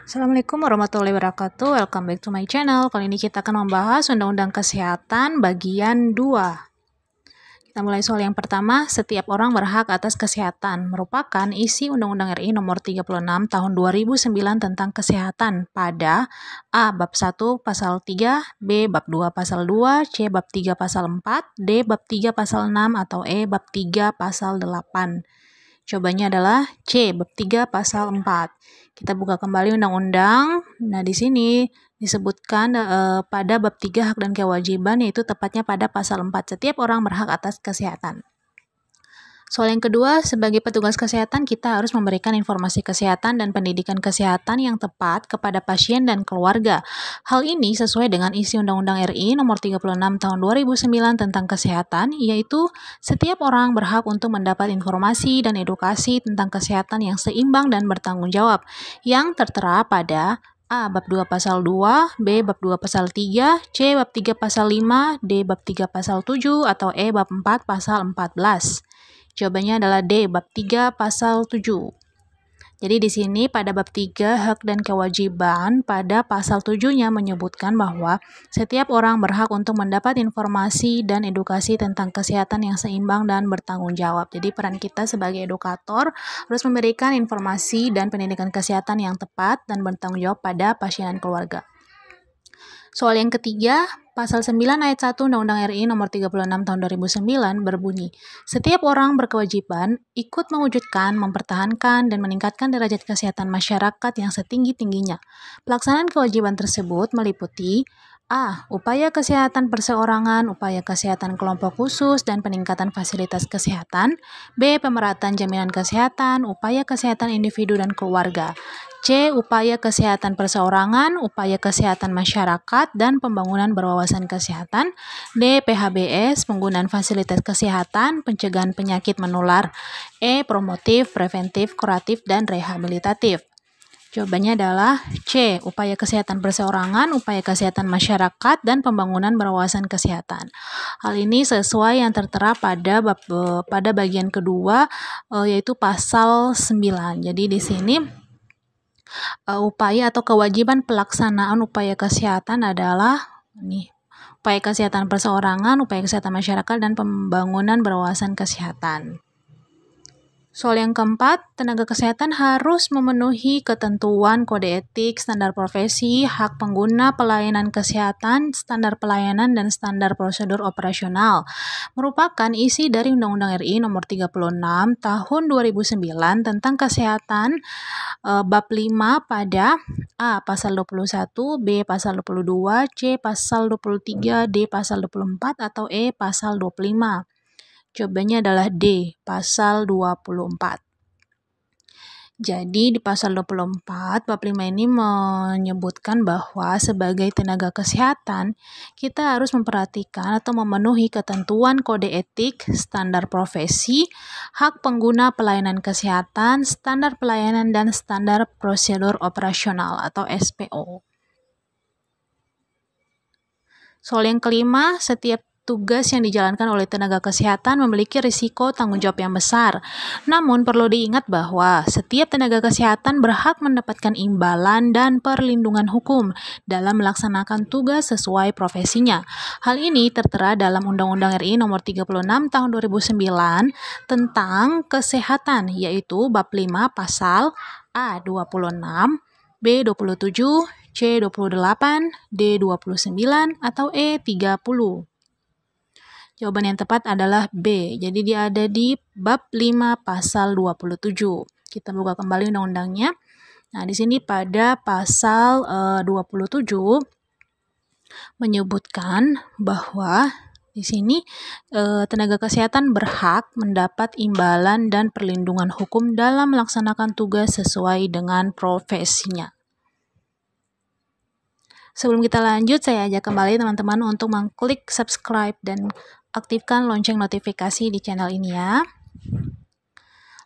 Assalamualaikum warahmatullahi wabarakatuh. Welcome back to my channel. Kali ini kita akan membahas Undang-Undang Kesehatan bagian 2. Kita mulai soal yang pertama. Setiap orang berhak atas kesehatan merupakan isi Undang-Undang RI nomor 36 tahun 2009 tentang kesehatan pada A. Bab 1 pasal 3, B. Bab 2 pasal 2, C. Bab 3 pasal 4, D. Bab 3 pasal 6, atau E. Bab 3 pasal 8. Jawabannya adalah C. Bab 3 pasal 4. Kita buka kembali undang-undang. Nah, di sini disebutkan pada bab 3 hak dan kewajiban, yaitu tepatnya pada pasal 4. Setiap orang berhak atas kesehatan. Soal yang kedua, sebagai petugas kesehatan kita harus memberikan informasi kesehatan dan pendidikan kesehatan yang tepat kepada pasien dan keluarga. Hal ini sesuai dengan isi Undang-Undang RI nomor 36 tahun 2009 tentang kesehatan, yaitu setiap orang berhak untuk mendapat informasi dan edukasi tentang kesehatan yang seimbang dan bertanggung jawab, yang tertera pada A. Bab 2 pasal 2, B. Bab 2 pasal 3, C. Bab 3 pasal 5, D. Bab 3 pasal 7, atau E. Bab 4 pasal 14. Jawabannya adalah D. Bab 3 pasal 7. Jadi di sini pada bab 3 hak dan kewajiban, pada pasal 7-nya menyebutkan bahwa setiap orang berhak untuk mendapat informasi dan edukasi tentang kesehatan yang seimbang dan bertanggung jawab. Jadi peran kita sebagai edukator harus memberikan informasi dan pendidikan kesehatan yang tepat dan bertanggung jawab pada pasien dan keluarga. Soal yang ketiga, pasal 9 ayat 1 Undang-Undang RI nomor 36 tahun 2009 berbunyi, setiap orang berkewajiban ikut mewujudkan, mempertahankan, dan meningkatkan derajat kesehatan masyarakat yang setinggi-tingginya. Pelaksanaan kewajiban tersebut meliputi A. Upaya kesehatan perseorangan, upaya kesehatan kelompok khusus, dan peningkatan fasilitas kesehatan. B. Pemerataan jaminan kesehatan, upaya kesehatan individu dan keluarga. C. Upaya kesehatan perseorangan, upaya kesehatan masyarakat, dan pembangunan berwawasan kesehatan. D. PHBS, penggunaan fasilitas kesehatan, pencegahan penyakit menular. E. Promotif, preventif, kuratif, dan rehabilitatif. Jawabannya adalah C. Upaya kesehatan perseorangan, upaya kesehatan masyarakat, dan pembangunan berwawasan kesehatan. Hal ini sesuai yang tertera pada bagian kedua, yaitu pasal 9. Jadi di sini upaya atau kewajiban pelaksanaan upaya kesehatan adalah upaya kesehatan perseorangan, upaya kesehatan masyarakat, dan pembangunan berwawasan kesehatan. Soal yang keempat, tenaga kesehatan harus memenuhi ketentuan kode etik, standar profesi, hak pengguna pelayanan kesehatan, standar pelayanan, dan standar prosedur operasional. Merupakan isi dari Undang-Undang RI nomor 36 tahun 2009 tentang kesehatan, bab 5 pada A. Pasal 21, B. Pasal 22, C. Pasal 23, D. Pasal 24, atau E. Pasal 25. Jawabannya adalah D. Pasal 24. Jadi di pasal 24, bab 5 ini menyebutkan bahwa sebagai tenaga kesehatan, kita harus memperhatikan atau memenuhi ketentuan kode etik, standar profesi, hak pengguna pelayanan kesehatan, standar pelayanan, dan standar prosedur operasional atau SPO. Soal yang kelima, setiap tugas yang dijalankan oleh tenaga kesehatan memiliki risiko tanggung jawab yang besar. Namun perlu diingat bahwa setiap tenaga kesehatan berhak mendapatkan imbalan dan perlindungan hukum dalam melaksanakan tugas sesuai profesinya. Hal ini tertera dalam Undang-Undang RI nomor 36 tahun 2009 tentang kesehatan, yaitu bab 5 pasal A. 26, B. 27, C. 28, D. 29, atau E. 30. Jawaban yang tepat adalah B. Jadi dia ada di bab 5 pasal 27. Kita buka kembali undang-undangnya. Nah, di sini pada pasal 27 menyebutkan bahwa di sini tenaga kesehatan berhak mendapat imbalan dan perlindungan hukum dalam melaksanakan tugas sesuai dengan profesinya. Sebelum kita lanjut, saya ajak kembali teman-teman untuk mengklik subscribe dan aktifkan lonceng notifikasi di channel ini ya.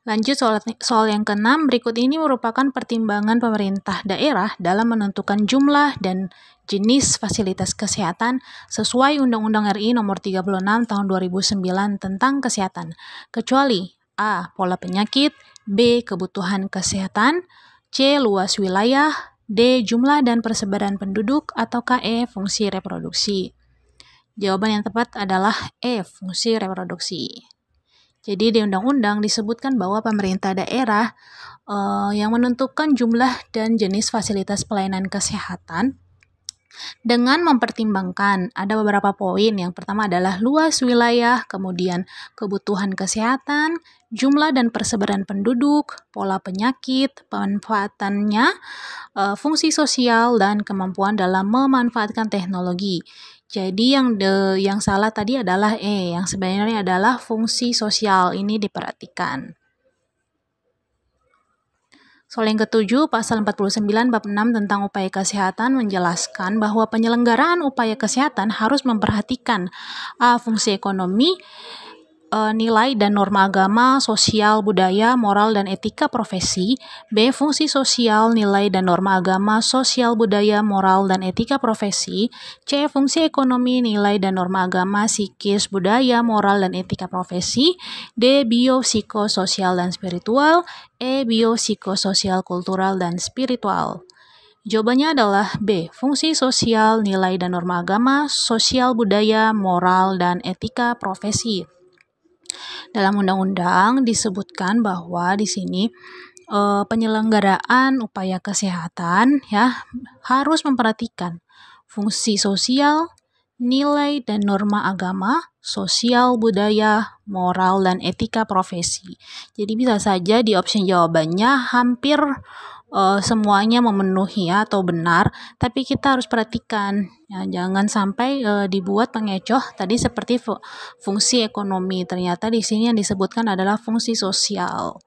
Lanjut soal yang ke-6, berikut ini merupakan pertimbangan pemerintah daerah dalam menentukan jumlah dan jenis fasilitas kesehatan sesuai Undang-Undang RI nomor 36 tahun 2009 tentang kesehatan, kecuali A. Pola penyakit, B. Kebutuhan kesehatan, C. Luas wilayah, D. Jumlah dan persebaran penduduk, ataukah E. Fungsi reproduksi? Jawaban yang tepat adalah E. Fungsi reproduksi. Jadi di undang-undang disebutkan bahwa pemerintah daerah yang menentukan jumlah dan jenis fasilitas pelayanan kesehatan dengan mempertimbangkan ada beberapa poin. Yang pertama adalah luas wilayah, kemudian kebutuhan kesehatan, jumlah dan persebaran penduduk, pola penyakit, pemanfaatannya, fungsi sosial, dan kemampuan dalam memanfaatkan teknologi. Jadi yang salah tadi adalah E, yang sebenarnya adalah fungsi sosial. Ini diperhatikan. Soal yang ketujuh, pasal 49 bab 6 tentang upaya kesehatan menjelaskan bahwa penyelenggaraan upaya kesehatan harus memperhatikan A. Fungsi ekonomi, nilai dan norma agama, sosial, budaya, moral, dan etika profesi. B. Fungsi sosial, nilai dan norma agama, sosial, budaya, moral, dan etika profesi. C. Fungsi ekonomi, nilai dan norma agama, psikis, budaya, moral, dan etika profesi. D. Biopsikososial dan spiritual. E. Biopsikososial, kultural, dan spiritual. Jawabannya adalah B. Fungsi sosial, nilai dan norma agama, sosial, budaya, moral, dan etika profesi. Dalam undang-undang disebutkan bahwa di sini penyelenggaraan upaya kesehatan ya harus memperhatikan fungsi sosial, nilai dan norma agama, sosial, budaya, moral, dan etika profesi. Jadi bisa saja di opsi jawabannya hampir semuanya memenuhi ya, atau benar, tapi kita harus perhatikan ya, jangan sampai dibuat pengecoh tadi seperti fungsi ekonomi. Ternyata di sini yang disebutkan adalah fungsi sosial.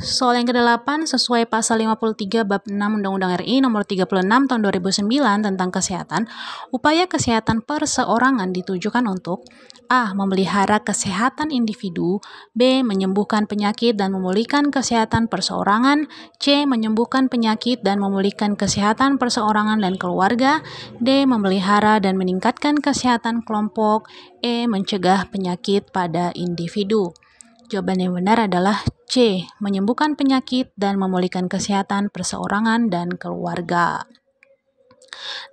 Soal yang ke-8, sesuai pasal 53 bab 6 Undang-Undang RI nomor 36 tahun 2009 tentang kesehatan, upaya kesehatan perseorangan ditujukan untuk A. Memelihara kesehatan individu, B. Menyembuhkan penyakit dan memulihkan kesehatan perseorangan, C. Menyembuhkan penyakit dan memulihkan kesehatan perseorangan dan keluarga, D. Memelihara dan meningkatkan kesehatan kelompok, E. Mencegah penyakit pada individu. Jawaban yang benar adalah C. Menyembuhkan penyakit dan memulihkan kesehatan perseorangan dan keluarga.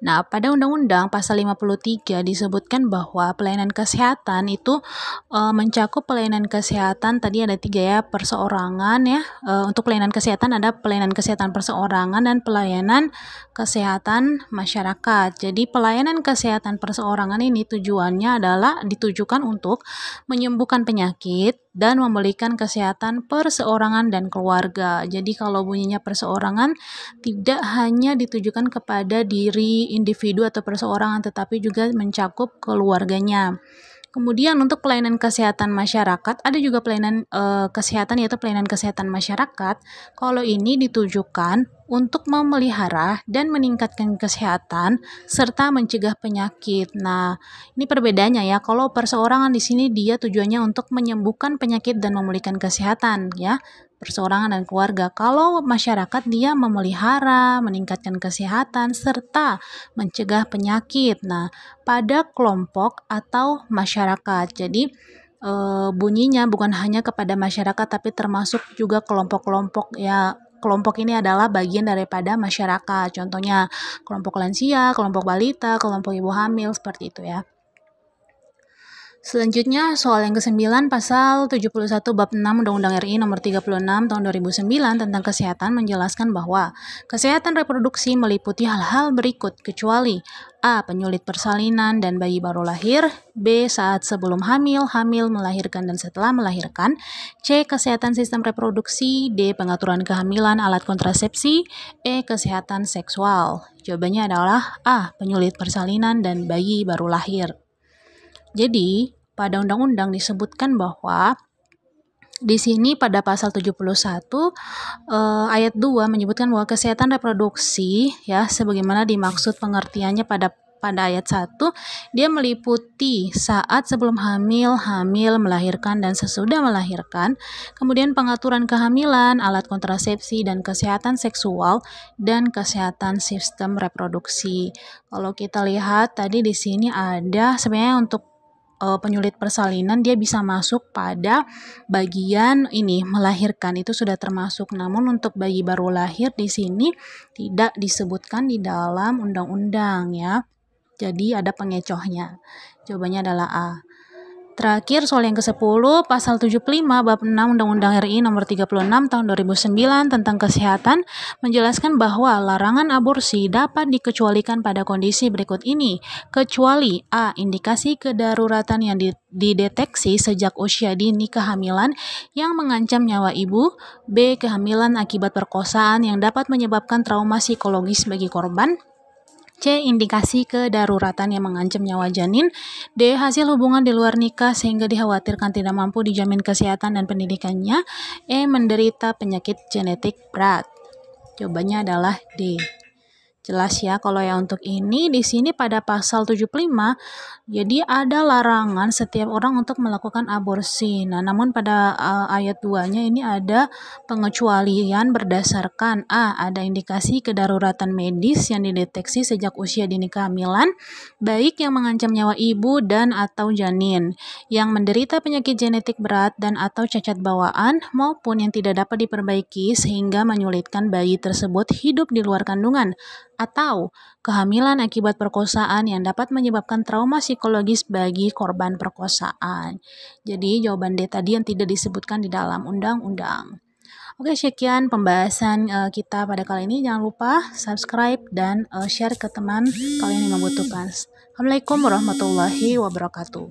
Nah, pada Undang-Undang pasal 53 disebutkan bahwa pelayanan kesehatan itu mencakup pelayanan kesehatan, tadi ada 3 ya, perseorangan ya. Untuk pelayanan kesehatan ada pelayanan kesehatan perseorangan dan pelayanan kesehatan masyarakat. Jadi pelayanan kesehatan perseorangan ini tujuannya adalah ditujukan untuk menyembuhkan penyakit dan memulihkan kesehatan perseorangan dan keluarga. Jadi kalau bunyinya perseorangan tidak hanya ditujukan kepada diri individu atau perseorangan, tetapi juga mencakup keluarganya. Kemudian untuk pelayanan kesehatan masyarakat, ada juga pelayanan kesehatan yaitu pelayanan kesehatan masyarakat. Kalau ini ditujukan untuk memelihara dan meningkatkan kesehatan serta mencegah penyakit. Nah, ini perbedaannya ya. Kalau perseorangan di sini dia tujuannya untuk menyembuhkan penyakit dan memulihkan kesehatan ya. Perseorangan dan keluarga. Kalau masyarakat dia memelihara, meningkatkan kesehatan, serta mencegah penyakit. Nah, pada kelompok atau masyarakat. Jadi, bunyinya bukan hanya kepada masyarakat, tapi termasuk juga kelompok-kelompok ya. Kelompok ini adalah bagian daripada masyarakat. Contohnya, kelompok lansia, kelompok balita, kelompok ibu hamil, seperti itu ya. Selanjutnya, soal yang ke-9 pasal 71 bab 6 Undang-Undang RI nomor 36 tahun 2009 tentang kesehatan menjelaskan bahwa kesehatan reproduksi meliputi hal-hal berikut kecuali A. Penyulit persalinan dan bayi baru lahir, B. Saat sebelum hamil, melahirkan dan setelah melahirkan, C. Kesehatan sistem reproduksi, D. Pengaturan kehamilan alat kontrasepsi, E. Kesehatan seksual. Jawabannya adalah A. Penyulit persalinan dan bayi baru lahir. Jadi, pada undang-undang disebutkan bahwa di sini pada pasal 71 ayat 2 menyebutkan bahwa kesehatan reproduksi ya sebagaimana dimaksud pengertiannya pada ayat 1, dia meliputi saat sebelum hamil, melahirkan dan sesudah melahirkan, kemudian pengaturan kehamilan, alat kontrasepsi dan kesehatan seksual dan kesehatan sistem reproduksi. Kalau kita lihat tadi di sini ada sebenarnya untuk penyulit persalinan, dia bisa masuk pada bagian ini melahirkan, itu sudah termasuk. Namun untuk bayi baru lahir di sini tidak disebutkan di dalam undang-undang ya. Jadi ada pengecohnya. Jawabannya adalah A. Terakhir soal yang ke-10, pasal 75 bab 6 Undang-Undang RI nomor 36 tahun 2009 tentang kesehatan menjelaskan bahwa larangan aborsi dapat dikecualikan pada kondisi berikut ini, kecuali A. indikasi kedaruratan yang dideteksi sejak usia dini kehamilan yang mengancam nyawa ibu, B. kehamilan akibat perkosaan yang dapat menyebabkan trauma psikologis bagi korban, C. indikasi kedaruratan yang mengancam nyawa janin, D. hasil hubungan di luar nikah sehingga dikhawatirkan tidak mampu dijamin kesehatan dan pendidikannya, E. menderita penyakit genetik berat. Jawabannya adalah D. Jelas ya kalau yang untuk ini di sini pada pasal 75 jadi ada larangan setiap orang untuk melakukan aborsi. Nah, namun pada ayat 2-nya ini ada pengecualian berdasarkan A. ada indikasi kedaruratan medis yang dideteksi sejak usia dini kehamilan, baik yang mengancam nyawa ibu dan atau janin, yang menderita penyakit genetik berat dan atau cacat bawaan, maupun yang tidak dapat diperbaiki sehingga menyulitkan bayi tersebut hidup di luar kandungan, atau kehamilan akibat perkosaan yang dapat menyebabkan trauma psikologis bagi korban perkosaan. Jadi jawaban D tadi yang tidak disebutkan di dalam undang-undang. Oke, sekian pembahasan kita pada kali ini. Jangan lupa subscribe dan share ke teman kalian yang membutuhkan. Assalamualaikum warahmatullahi wabarakatuh.